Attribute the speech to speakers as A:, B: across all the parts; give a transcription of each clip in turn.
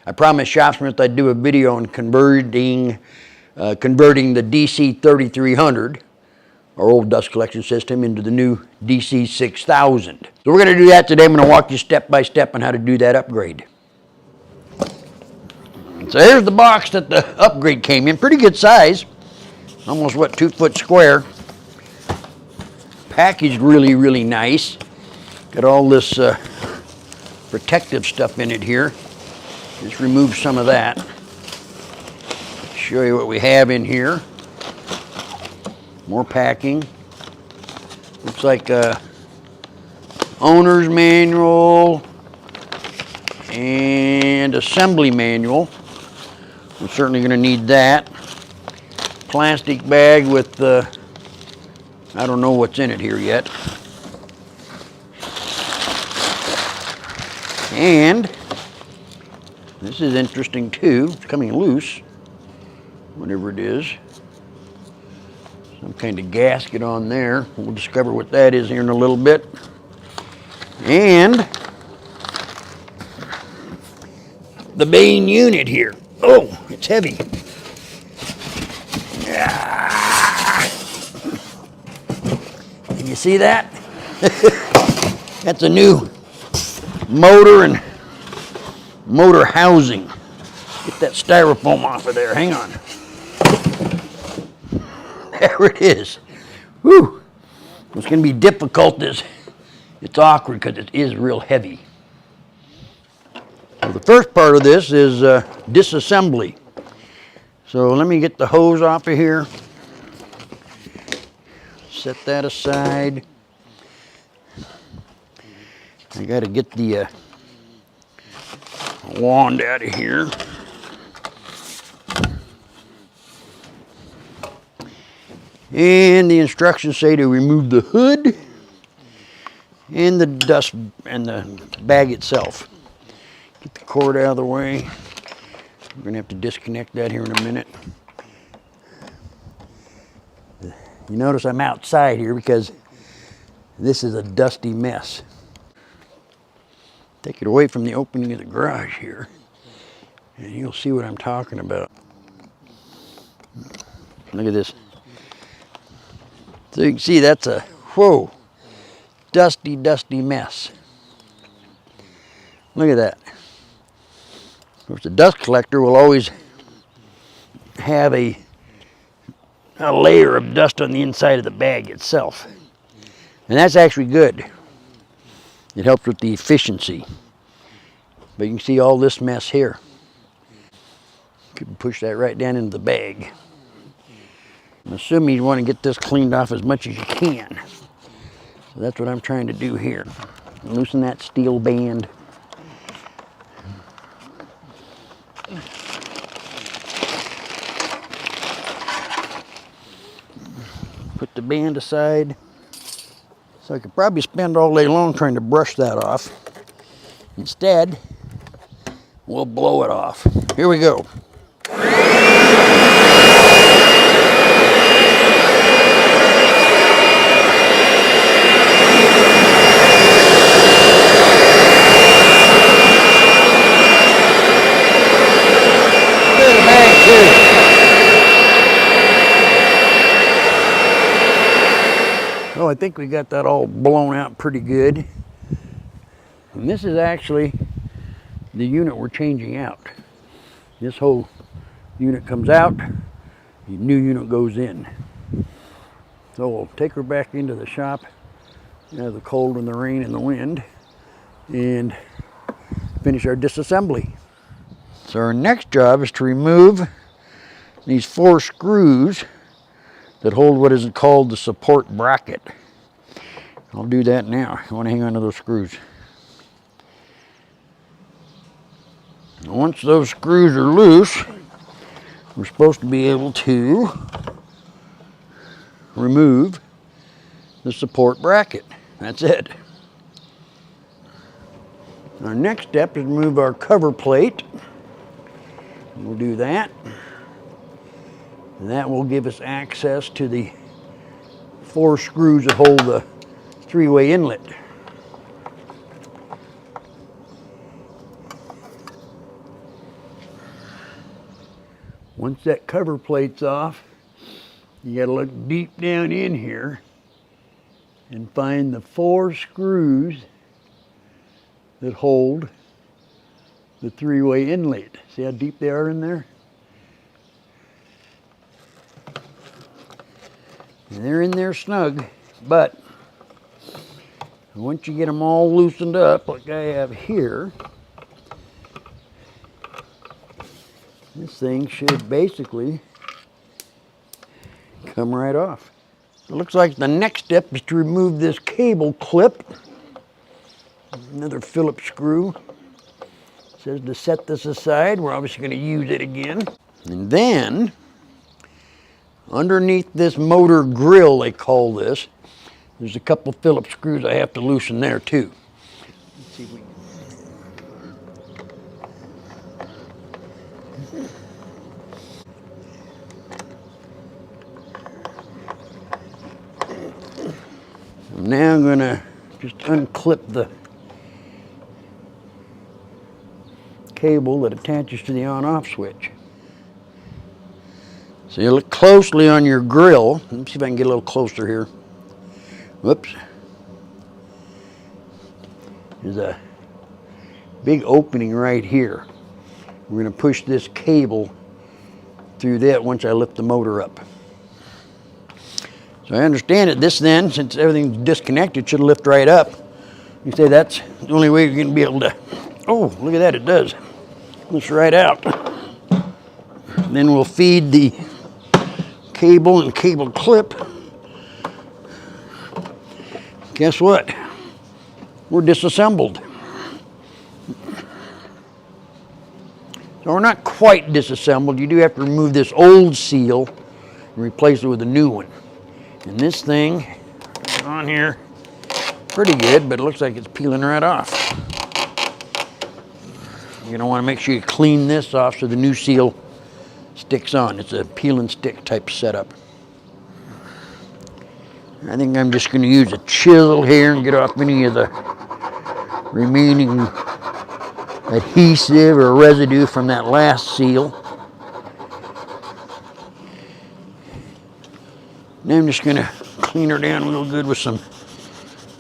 A: I promised Shopsmith I'd do a video on converting the DC-3300, our old dust collection system, into the new DC-6000. So we're going to do that today. I'm going to walk you step by step on how to do that upgrade. So here's the box that the upgrade came in. Pretty good size. Almost, what, 2 foot square. Packaged really, really nice. Got all this protective stuff in it here. Just remove some of that. Show you what we have in here. More packing. Looks like a owner's manual and assembly manual. We're certainly going to need that. Plastic bag with I don't know what's in it here yet. And this is interesting too. It's coming loose, whatever it is. Some kind of gasket on there. We'll discover what that is here in a little bit. And the main unit here. Oh, it's heavy. Can you see that? That's a new motor and motor housing. Get that styrofoam off of there. Hang on. There it is. Whew. What's going to be difficult is it's awkward because it is real heavy. So the first part of this is disassembly. So let me get the hose off of here. Set that aside. I got to get the wand out of here. And the instructions say to remove the hood and the dust and the bag itself. Get the cord out of the way. We're going to have to disconnect that here in a minute. You notice I'm outside here because this is a dusty mess. Take it away from the opening of the garage here, and you'll see what I'm talking about. Look at this. So you can see that's a, whoa, dusty, dusty mess. Look at that. Of course, the dust collector will always have a layer of dust on the inside of the bag itself. And that's actually good. It helps with the efficiency. But you can see all this mess here. You can push that right down into the bag. I'm assuming you want to get this cleaned off as much as you can. So that's what I'm trying to do here. Loosen that steel band. Put the band aside. So I could probably spend all day long trying to brush that off. Instead, we'll blow it off. Here we go. So I think we got that all blown out pretty good. And this is actually the unit we're changing out. This whole unit comes out, the new unit goes in. So we'll take her back into the shop, the cold and the rain and the wind, and finish our disassembly. So our next job is to remove these 4 screws that hold what is called the support bracket. I'll do that now. I want to hang on to those screws. Once those screws are loose, we're supposed to be able to remove the support bracket. That's it. Our next step is to remove our cover plate. We'll do that. And that will give us access to the 4 screws that hold the 3-way inlet. Once that cover plate's off, you got to look deep down in here and find the 4 screws that hold the 3-way inlet. See how deep they are in there? And they're in there snug, but once you get them all loosened up, like I have here, this thing should basically come right off. It looks like the next step is to remove this cable clip. Another Phillips screw. It says to set this aside. We're obviously going to use it again. And then, underneath this motor grill, they call this, there's a couple Phillips screws I have to loosen there too. Let's see if we can. Now I'm going to just unclip the cable that attaches to the on-off switch. So you look closely on your grill. Let me see if I can get a little closer here. Whoops. There's a big opening right here. We're going to push this cable through that once I lift the motor up. So I understand that this then, since everything's disconnected, should lift right up. You say that's the only way you're going to be able to, oh, look at that, it does. Lifts right out. Then we'll feed the cable and cable clip. Guess what? We're disassembled. So we're not quite disassembled. You do have to remove this old seal and replace it with a new one. And this thing is on here pretty good, but it looks like it's peeling right off. You're going to want to make sure you clean this off so the new seal sticks on. It's a peel and stick type setup. I think I'm just going to use a chisel here and get off any of the remaining adhesive or residue from that last seal. Now I'm just going to clean her down real good with some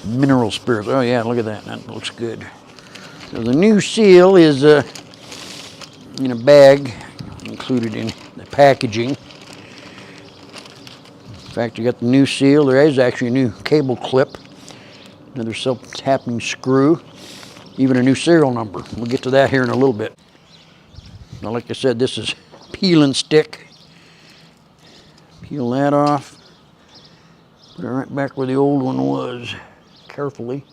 A: mineral spirits. Oh yeah, look at that. That looks good. So the new seal is in a bag included in the packaging. In fact, you got the new seal. There is actually a new cable clip, another self-tapping screw, even a new serial number. We'll get to that here in a little bit. Now, like I said, this is peel and stick. Peel that off. Put it right back where the old one was, carefully.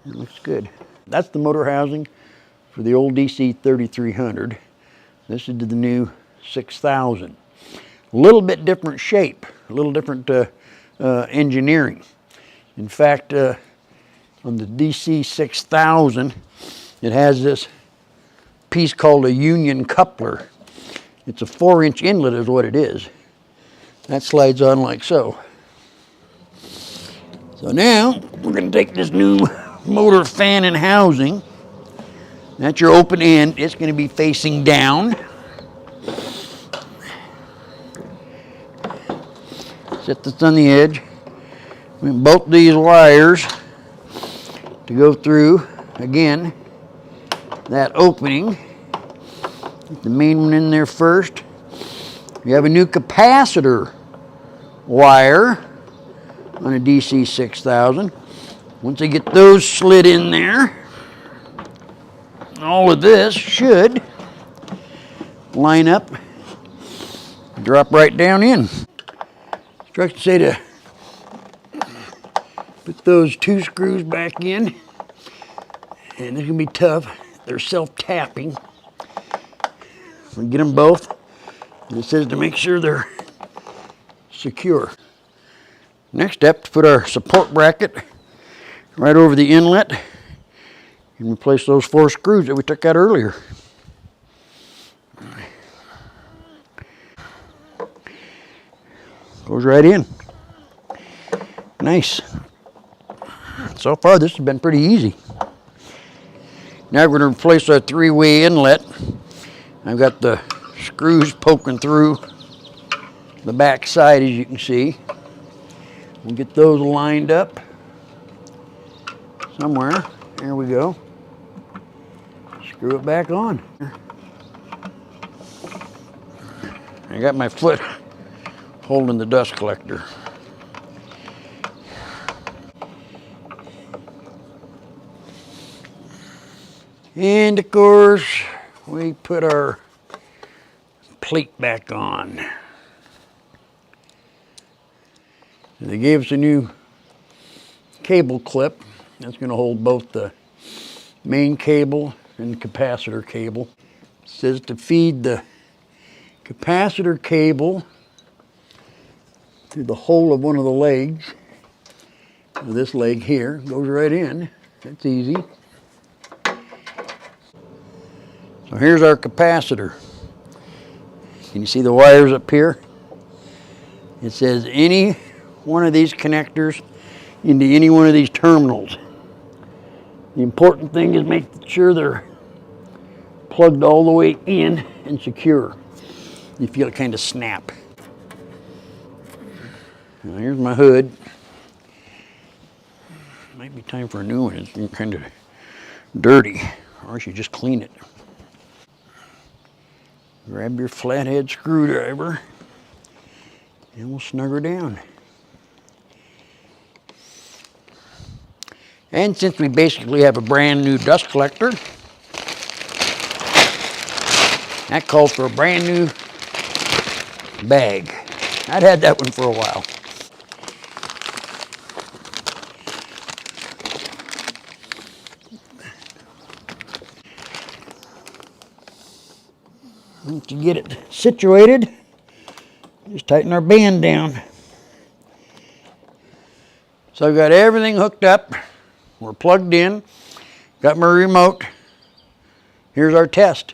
A: It looks good. That's the motor housing for the old DC-3300. This is the new 6000. A little bit different shape, a little different engineering. In fact, on the DC-6000, it has this piece called a union coupler. It's a 4-inch inlet is what it is. That slides on like so. So now we're going to take this new motor fan and housing. That's your open end. It's going to be facing down. Set this on the edge. We have both these wires to go through, again, that opening. Get the main one in there first. We have a new capacitor wire on a DC-6000. Once I get those slid in there, all of this should line up and drop right down in. Instructions say to put those 2 screws back in, and it's going to be tough. They're self-tapping. We get them both, and it says to make sure they're secure. Next step, to put our support bracket right over the inlet and replace those 4 screws that we took out earlier. Goes right in. Nice. So far this has been pretty easy. Now we're going to replace our three-way inlet. I've got the screws poking through the back side, as you can see. We'll get those lined up somewhere. There we go. Screw it back on. I got my foot holding the dust collector. And of course, we put our plate back on. They gave us a new cable clip that's going to hold both the main cable and the capacitor cable. It says to feed the capacitor cable through the hole of one of the legs. This leg here goes right in. That's easy. So here's our capacitor. Can you see the wires up here? It says any one of these connectors into any one of these terminals. The important thing is make sure they're plugged all the way in and secure. You feel it kind of snap. Now here's my hood. Might be time for a new one. It's kind of dirty, or I should just clean it. Grab your flathead screwdriver and we'll snug her down. And since we basically have a brand new dust collector, that calls for a brand new bag. I'd had that one for a while. Once you get it situated, just tighten our band down. So I've got everything hooked up. We're plugged in. Got my remote. Here's our test.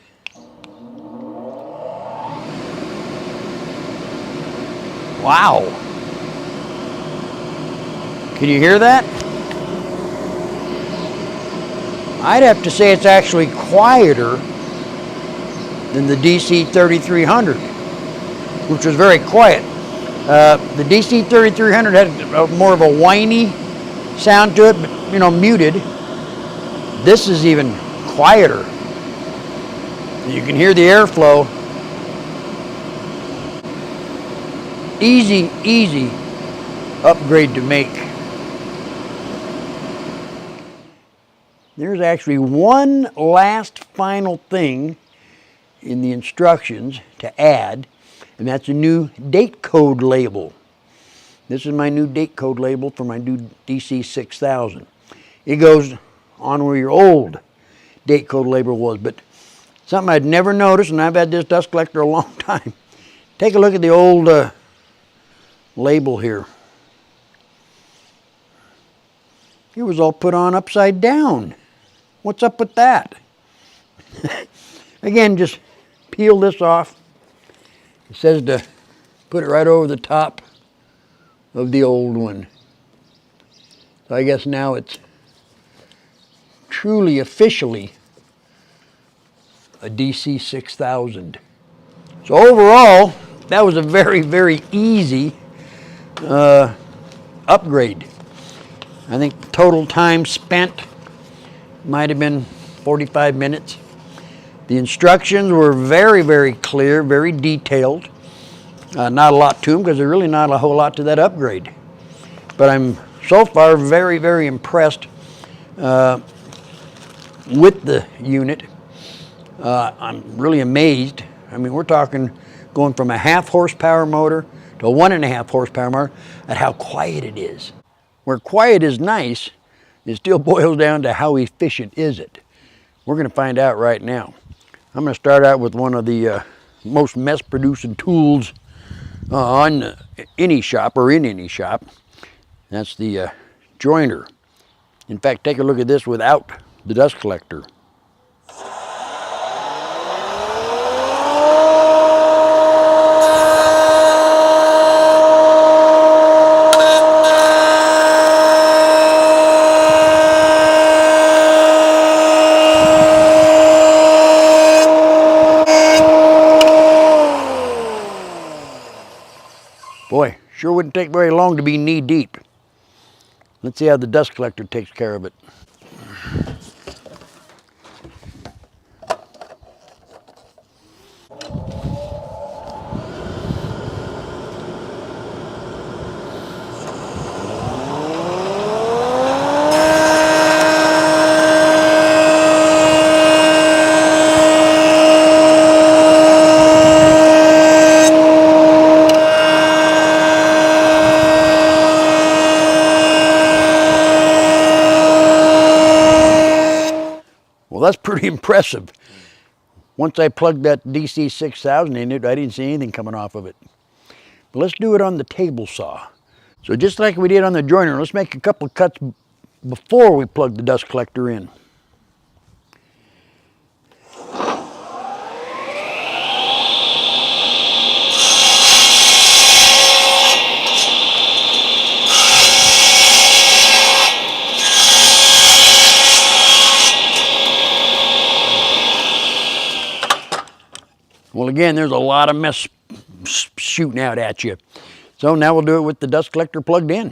A: Wow. Can you hear that? I'd have to say it's actually quieter than the DC-3300, which was very quiet. The DC-3300 had more of a whiny sound to it, but you know, muted. This is even quieter. You can hear the airflow. Easy, easy upgrade to make. There's actually one last final thing in the instructions to add, and that's a new date code label. This is my new date code label for my new DC-6000. It goes on where your old date code label was, but something I'd never noticed, and I've had this dust collector a long time. Take a look at the old label here. It was all put on upside down. What's up with that? Again, just peel this off. It says to put it right over the top of the old one. So I guess now it's truly officially a DC-6000. So overall, that was a very, very easy upgrade. I think the total time spent might have been 45 minutes. The instructions were very, very clear, very detailed. Not a lot to them because there's really not a whole lot to that upgrade. But I'm so far very, very impressed with the unit. I'm really amazed. I mean, we're talking going from a 1/2 horsepower motor to a 1.5 horsepower motor at how quiet it is. Where quiet is nice, it still boils down to how efficient is it. We're going to find out right now. I'm going to start out with one of the most mess-producing tools on any shop or in any shop. That's the joiner. In fact, take a look at this without the dust collector. Sure wouldn't take very long to be knee deep. Let's see how the dust collector takes care of it. Well, that's pretty impressive. Once I plugged that DC-6000 in it, I didn't see anything coming off of it. But let's do it on the table saw. So just like we did on the joiner, let's make a couple of cuts before we plug the dust collector in. Well, again, there's a lot of mess shooting out at you. So now we'll do it with the dust collector plugged in.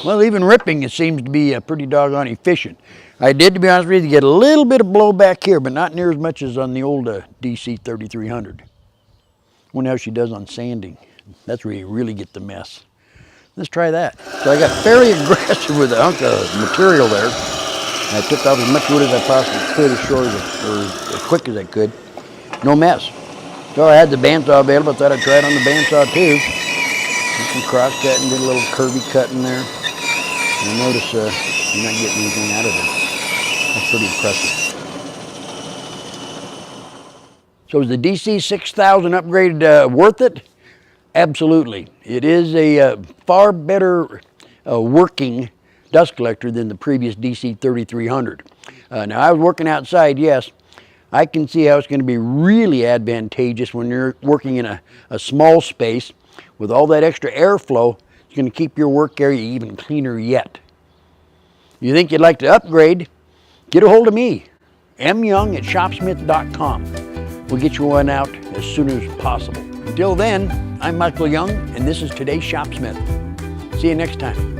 A: Well, even ripping, it seems to be pretty doggone efficient. I did, to be honest with you, get a little bit of blowback here, but not near as much as on the old DC-3300. Wonder how she does on sanding. That's where you really get the mess. Let's try that. So I got fairly aggressive with the hunk of material there. I took off as much wood as I possibly could, as short or as quick as I could. No mess. So I had the bandsaw available. I thought I'd try it on the bandsaw too. Did some cross cutting, did a little curvy cut in there. You'll notice you're not getting anything out of it. That's pretty impressive. So is the DC-6000 upgrade worth it? Absolutely. It is a far better working dust collector than the previous DC-3300. Now I was working outside, yes. I can see how it's going to be really advantageous when you're working in a small space with all that extra airflow. It's going to keep your work area even cleaner yet. You think you'd like to upgrade? Get a hold of me, myoung@shopsmith.com. We'll get you one out as soon as possible. Until then, I'm Michael Young, and this is today's Shopsmith. See you next time.